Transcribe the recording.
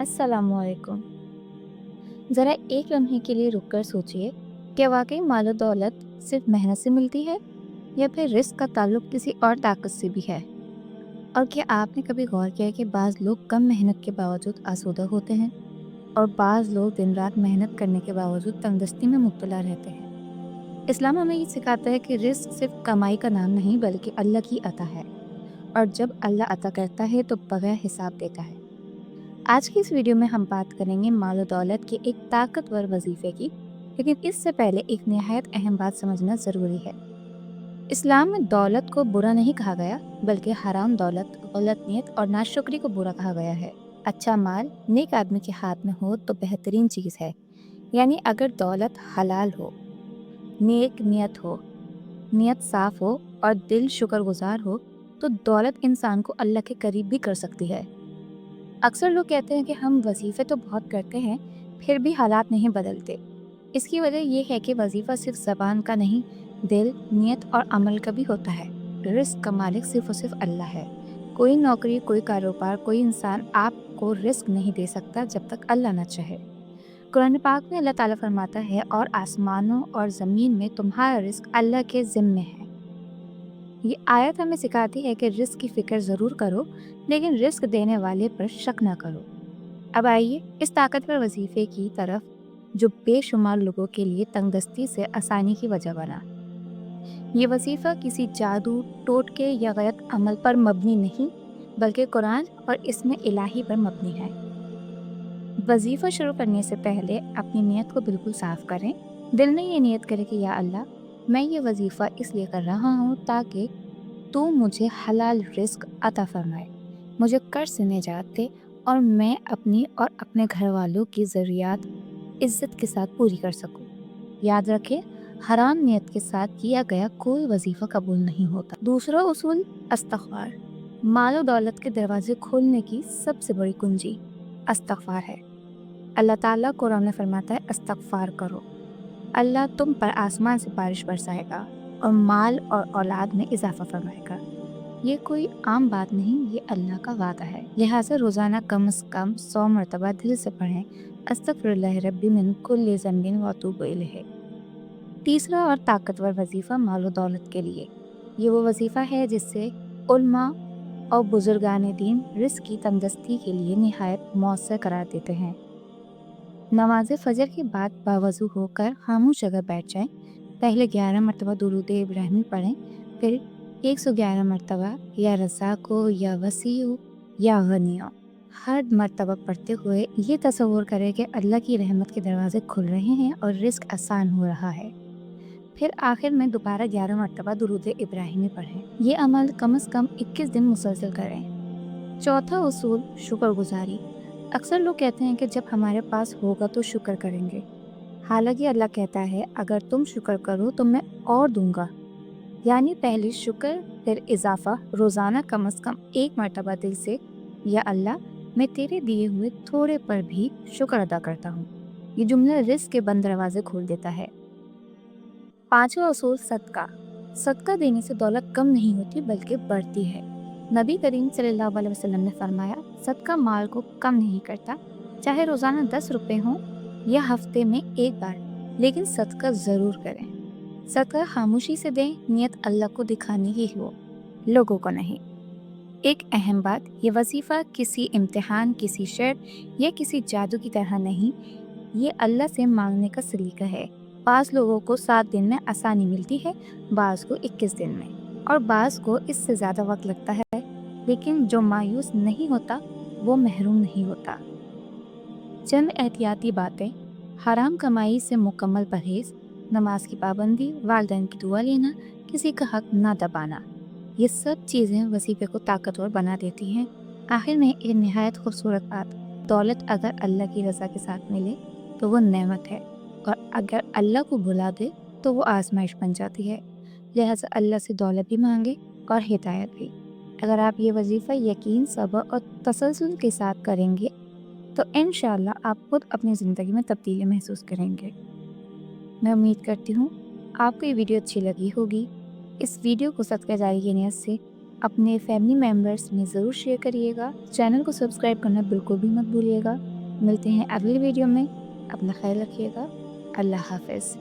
अस्सलाम वालेकुम। ज़रा एक लम्हे के लिए रुक कर सोचिए, क्या वाकई मालो दौलत सिर्फ मेहनत से मिलती है या फिर रिस्क का ताल्लुक किसी और ताकत से भी है? और क्या आपने कभी गौर किया है कि बाज़ लोग कम मेहनत के बावजूद आसूदा होते हैं और बाज़ लोग दिन रात मेहनत करने के बावजूद तंगदस्ती में मुब्तला रहते हैं? इस्लाम हमें ये सिखाता है कि रिस्क सिर्फ कमाई का नाम नहीं बल्कि अल्लाह की अता है, और जब अल्लाह अता करता है तो बगैर हिसाब देता है। आज की इस वीडियो में हम बात करेंगे माल दौलत के एक ताकतवर वजीफे की, लेकिन इससे पहले एक निहायत अहम बात समझना ज़रूरी है। इस्लाम में दौलत को बुरा नहीं कहा गया, बल्कि हराम दौलत, गलत नियत और नाशुक्री को बुरा कहा गया है। अच्छा माल नेक आदमी के हाथ में हो तो बेहतरीन चीज़ है, यानी अगर दौलत हलाल हो, नेक नियत हो, नियत साफ हो और दिल शुक्रगुजार हो, तो दौलत इंसान को अल्लाह के करीब भी कर सकती है। अक्सर लोग कहते हैं कि हम वजीफ़े तो बहुत करते हैं, फिर भी हालात नहीं बदलते। इसकी वजह ये है कि वजीफ़ा सिर्फ ज़बान का नहीं, दिल, नियत और अमल का भी होता है। रिस्क का मालिक सिर्फ और सिर्फ अल्लाह है। कोई नौकरी, कोई कारोबार, कोई इंसान आपको रिस्क नहीं दे सकता जब तक अल्लाह न चाहे। कुरान पाक में अल्लाह ताला फरमाता है, और आसमानों और ज़मीन में तुम्हारा रिस्क अल्लाह के ज़िम्मे है। ये आयत हमें सिखाती है कि रिस्क की फ़िक्र ज़रूर करो, लेकिन रिस्क देने वाले पर शक ना करो। अब आइए इस ताकतवर वजीफे की तरफ, जो बेशुमार लोगों के लिए तंगदस्ती से आसानी की वजह बना। ये वजीफा किसी जादू, टोटके या गलत अमल पर मबनी नहीं, बल्कि कुरान और इसमें इलाही पर मबनी है। वजीफा शुरू करने से पहले अपनी नीयत को बिल्कुल साफ करें। दिल में ये नियत करें कि या अल्लाह, मैं ये वजीफा इसलिए कर रहा हूँ ताकि तू मुझे हलाल रिस्क अता फरमाए, मुझे कर्ज से निजात दे और मैं अपनी और अपने घर वालों की ज़रूरियात इज्जत के साथ पूरी कर सकूं। याद रखें, हराम नियत के साथ किया गया कोई वजीफ़ा कबूल नहीं होता। दूसरा उसूल इस्तग़फ़ार। मालो दौलत के दरवाजे खोलने की सबसे बड़ी कुंजी इस्तग़फ़ार है। अल्लाह ताला कुरान में फरमाता है, इस्तग़फ़ार करो, अल्लाह तुम पर आसमान से बारिश बरसाएगा और माल और औलाद में इजाफा फरमाएगा। ये कोई आम बात नहीं, ये अल्लाह का वादा है। लिहाजा रोज़ाना कम से कम 100 मरतबा दिल से पढ़ें, अस्तग़फ़िरुल्लाह रब्बी मिन कुल्लि ज़ंबिन व अतूबु इलैह। तीसरा और ताकतवर वजीफ़ा मालो दौलत के लिए। ये वो वजीफ़ा है जिससे उल्मा और बुजुर्गान दीन रिस्क की तंगदस्ती के लिए निहायत मौसर करार देते हैं। नमाज फ़जर के बाद बावज़ू होकर खामोश जगह बैठ जाएं। पहले 11 मरतबा दुरूद इब्राहिमी पढ़ें, फिर 111 मरतबा या रज़ाको या वसीउ या गनियो। हर मरतबा पढ़ते हुए ये तसव्वुर करें कि अल्लाह की रहमत के दरवाजे खुल रहे हैं और रिस्क आसान हो रहा है। फिर आखिर में दोबारा 11 मरतबा दुरूद इब्राहिमी पढ़ें। ये अमल कम से कम 21 दिन मुसलसल करें। चौथा उसूल शुक्रगुजारी। अक्सर लोग कहते हैं कि जब हमारे पास होगा तो शुक्र करेंगे, हालांकि अल्लाह कहता है, अगर तुम शुक्र करो तो मैं और दूंगा। यानी पहले शुक्र, फिर इजाफा। रोज़ाना कम से कम 1 मरतबा दिल से, या अल्लाह, मैं तेरे दिए हुए थोड़े पर भी शुक्र अदा करता हूँ। ये जुमला रिस्क के बंद दरवाजे खोल देता है। पांचवा उसूल सदका। सदका देने से दौलत कम नहीं होती बल्कि बढ़ती है। नबी करीम सल्लल्लाहु अलैहि वसल्लम ने फरमाया, सदका माल को कम नहीं करता, चाहे रोज़ाना 10 रुपए हों या हफ्ते में एक बार, लेकिन सदका ज़रूर करें। सदका खामोशी से दें, नियत अल्लाह को दिखाने की हो, लोगों को नहीं। एक अहम बात, ये वजीफ़ा किसी इम्तिहान, किसी शर्त या किसी जादू की तरह नहीं, ये अल्लाह से मांगने का सलीका है। बाज़ लोगों को 7 दिन में आसानी मिलती है, बाज़ को 21 दिन में, और बाज़ को इससे ज़्यादा वक्त लगता है, लेकिन जो मायूस नहीं होता वो महरूम नहीं होता। चंद एहतियाती बातें: हराम कमाई से मुकम्मल परहेज़, नमाज की पाबंदी, वालिदैन की दुआ लेना, किसी का हक ना दबाना। ये सब चीज़ें वजीफे को ताकतवर बना देती हैं। आखिर में एक निहायत खूबसूरत बात, दौलत अगर अल्लाह की रज़ा के साथ मिले तो वो नेमत है, और अगर अल्लाह को भुला दे तो वो आजमाइश बन जाती है। लिहाजा अल्लाह से दौलत भी मांगे और हिदायत भी। अगर आप ये वजीफ़ा यकीन, सब्र और तसल्सल के साथ करेंगे तो इंशाअल्लाह आप खुद अपनी ज़िंदगी में तब्दीली महसूस करेंगे। मैं उम्मीद करती हूँ आपको ये वीडियो अच्छी लगी होगी। इस वीडियो को सदका जारी की नियत से अपने फैमिली मेम्बर्स में ज़रूर शेयर करिएगा। चैनल को सब्सक्राइब करना बिल्कुल भी मत भूलिएगा। ملتے ہیں اگلی ویڈیو میں، اپنا خیال رکھیے گا، اللہ حافظ۔